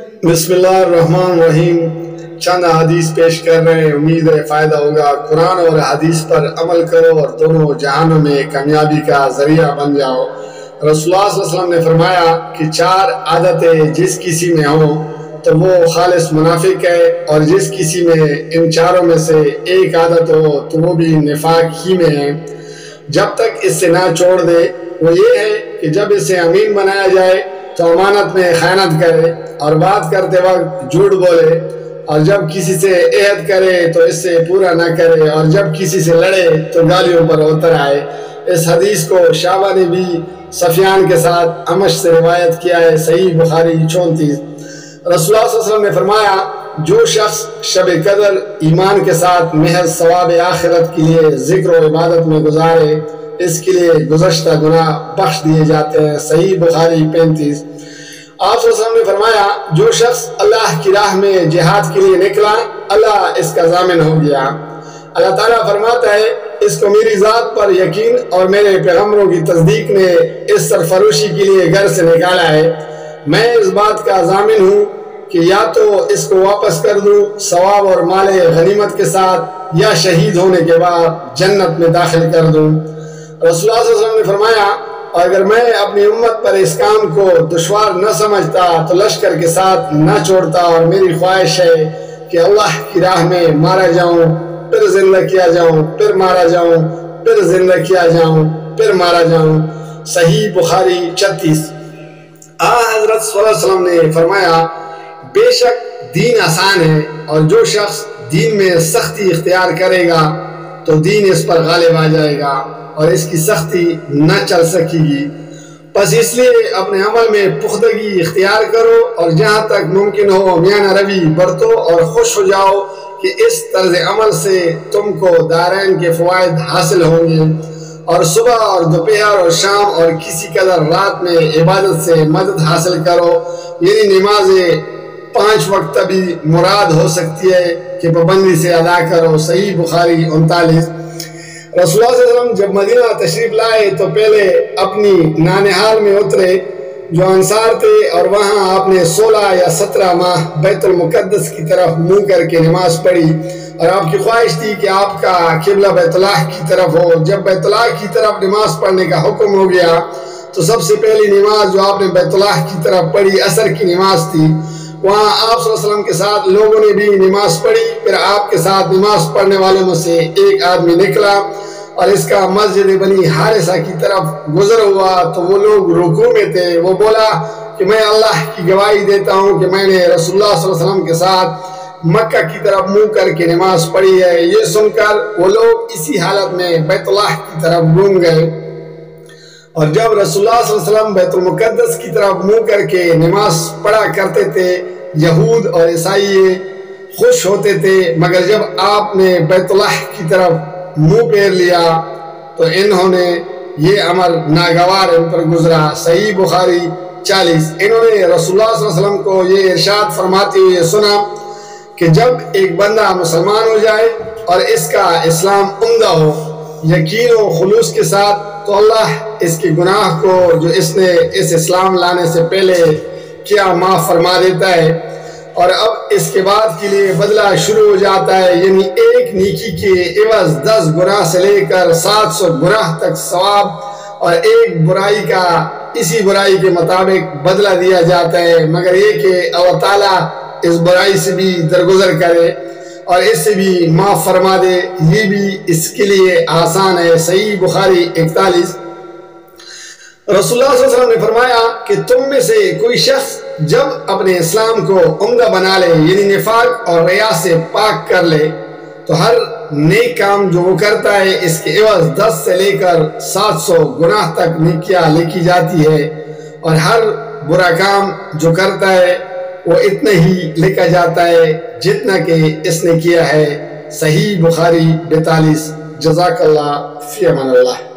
بسم اللہ الرحمن الرحیم۔ چند حدیث پیش کر رہے ہیں، امید ہے فائدہ ہوگا۔ قرآن اور حدیث پر عمل کرو اور دونوں جہانوں میں کامیابی کا ذریعہ بن جاؤ۔ رسول اللہ صلی اللہ علیہ وسلم نے فرمایا کہ 4 عادتیں جس کسی میں ہوں تو وہ خالص منافق ہے، اور جس کسی میں ان 4 میں سے ایک عادت ہو تو وہ بھی نفاق ہی میں ہے، جب تک اس سے نہ چھوڑ دے۔ وہ یہ ہے کہ جب اسے امین بنایا جائے تو امانت میں خیانت کرے اور بات کرتے وقت جھوٹ بولے، اور جب کسی سے عہد کرے تو اس سے پورا نہ کرے، اور جب کسی سے لڑے تو گالیوں پر اتر آئے۔ اس حدیث کو شعبہ نے بھی سفیان کے ساتھ امش سے روایت کیا ہے، صحیح بخاری 34۔ رسول اللہ صلی اللہ علیہ وسلم نے فرمایا، جو شخص شب قدر ایمان کے ساتھ محض ثواب آخرت کے لیے ذکر و عبادت میں گزارے، اس کے لیے گزشتہ گناہ بخش دیے جاتے ہیں، صحیح بخاری 35۔ آپ صلی اللہ علیہ وسلم نے فرمایا، جو شخص اللہ کی راہ میں جہاد کے لیے نکلا، اللہ اس کا ضامن ہو گیا۔ اللہ تعالیٰ فرماتا ہے، اس کو میری ذات پر یقین اور میرے پیغمبروں کی تصدیق نے اس سرفروشی کے لیے گھر سے نکالا ہے۔ میں اس بات کا ضامن ہوں کہ یا تو اس کو واپس کر دوں ثواب اور مال غنیمت کے ساتھ، یا شہید ہونے کے بعد جنت میں داخل کر دوں۔ رسول اللہ صلی اللہ علیہ وسلم نے فرمایا، اگر میں اپنی امت پر اس کام کو دشوار نہ سمجھتا تو لشکر کے ساتھ نہ چھوڑتا، اور میری خواہش ہے کہ اللہ کی راہ میں مارا جاؤں، پھر زندہ کیا جاؤں، پھر مارا جاؤں، پھر زندہ کیا جاؤں، پھر مارا جاؤں، صحیح بخاری 36۔ حضرت صلی اللہ علیہ وسلم نے فرمایا، بے شک دین آسان ہے، اور جو شخص دین میں سختی اختیار کرے گا تو دین اس پر غالب آ جائے گا اور اس کی سختی نہ چل سکے گی۔ بس اس لیے اپنے عمل میں پختگی اختیار کرو، اور جہاں تک ممکن ہو میانہ روی برتو، اور خوش ہو جاؤ کہ اس طرز عمل سے تم کو دارین کے فوائد حاصل ہوں گے، اور صبح اور دوپہر اور شام اور کسی قدر رات میں عبادت سے مدد حاصل کرو، یعنی نماز 5 وقت بھی مراد ہو سکتی ہے کہ پابندی سے ادا کرو، صحیح بخاری 39۔ رسول اللہ صلی اللہ علیہ وسلم جب مدینہ تشریف لائے تو پہلے اپنی نانہال میں اترے جو انصار تھے، اور وہاں آپ نے 16 یا 17 ماہ بیت المقدس کی طرف منہ کر کے نماز پڑھی، اور آپ کی خواہش تھی کہ آپ کا قبلہ بیت اللہ کی طرف ہو۔ جب بیت اللہ کی طرف نماز پڑھنے کا حکم ہو گیا تو سب سے پہلی نماز جو آپ نے بیت اللہ کی طرف پڑھی عصر کی نماز تھی۔ وہاں آپ صلی اللہ علیہ وسلم کے ساتھ لوگوں نے بھی نماز پڑھی۔ پھر آپ کے ساتھ نماز پڑھنے والوں میں سے ایک آدمی نکلا اور اس کا مسجد بنی حارثہ کی طرف گزر ہوا تو وہ لوگ رکوع میں تھے۔ وہ بولا کہ میں اللہ کی گواہی دیتا ہوں کہ میں نے رسول اللہ صلی اللہ علیہ وسلم کے ساتھ مکہ کی طرف منہ کر کے نماز پڑھی ہے۔ یہ سن کر وہ لوگ اسی حالت میں بیت اللہ کی طرف گھوم گئے، اور جب رسول اللہ صلی اللہ علیہ وسلم بیت المقدس کی طرف منہ کر کے نماز پڑھا کرتے تھے، یہود اور عیسائی خوش ہوتے تھے، مگر جب آپ نے بیت اللہ کی طرف منہ پھیر لیا تو انہوں نے یہ امر ناگوار ان پر گزرا، صحیح بخاری 40۔ انہوں نے رسول اللہ صلی اللہ علیہ وسلم کو یہ ارشاد فرماتے ہوئے سنا کہ جب ایک بندہ مسلمان ہو جائے اور اس کا اسلام عمدہ ہو، یقین و خلوص کے ساتھ، تو اللہ اس کے گناہ کو جو اس نے اس اسلام لانے سے پہلے کیا معاف فرما دیتا ہے، اور اب اس کے بعد کے لیے بدلہ شروع ہو جاتا ہے، یعنی ایک نیکی کے عوض 10 گناہ سے لے کر 700 گناہ تک ثواب، اور ایک برائی کا اسی برائی کے مطابق بدلہ دیا جاتا ہے، مگر یہ کہ اللہ تعالیٰ اس برائی سے بھی درگزر کرے اور اس سے بھی معاف فرما دے، یہ بھی اس کے لیے آسان ہے، صحیح بخاری 41۔ رسول اللہ صلی اللہ علیہ وسلم نے فرمایا کہ تم میں سے کوئی شخص جب اپنے اسلام کو عمدہ بنا لے، یعنی نفاق اور ریا سے پاک کر لے، تو ہر نیک کام جو وہ کرتا ہے اس کے عوض 10 سے لے کر 700 گناہ تک نیکیاں لکھی جاتی ہے، اور ہر برا کام جو کرتا ہے وہ اتنا ہی لکھا جاتا ہے جتنا کہ اس نے کیا ہے، صحیح بخاری 42۔ جزاک اللہ، فی امان اللہ۔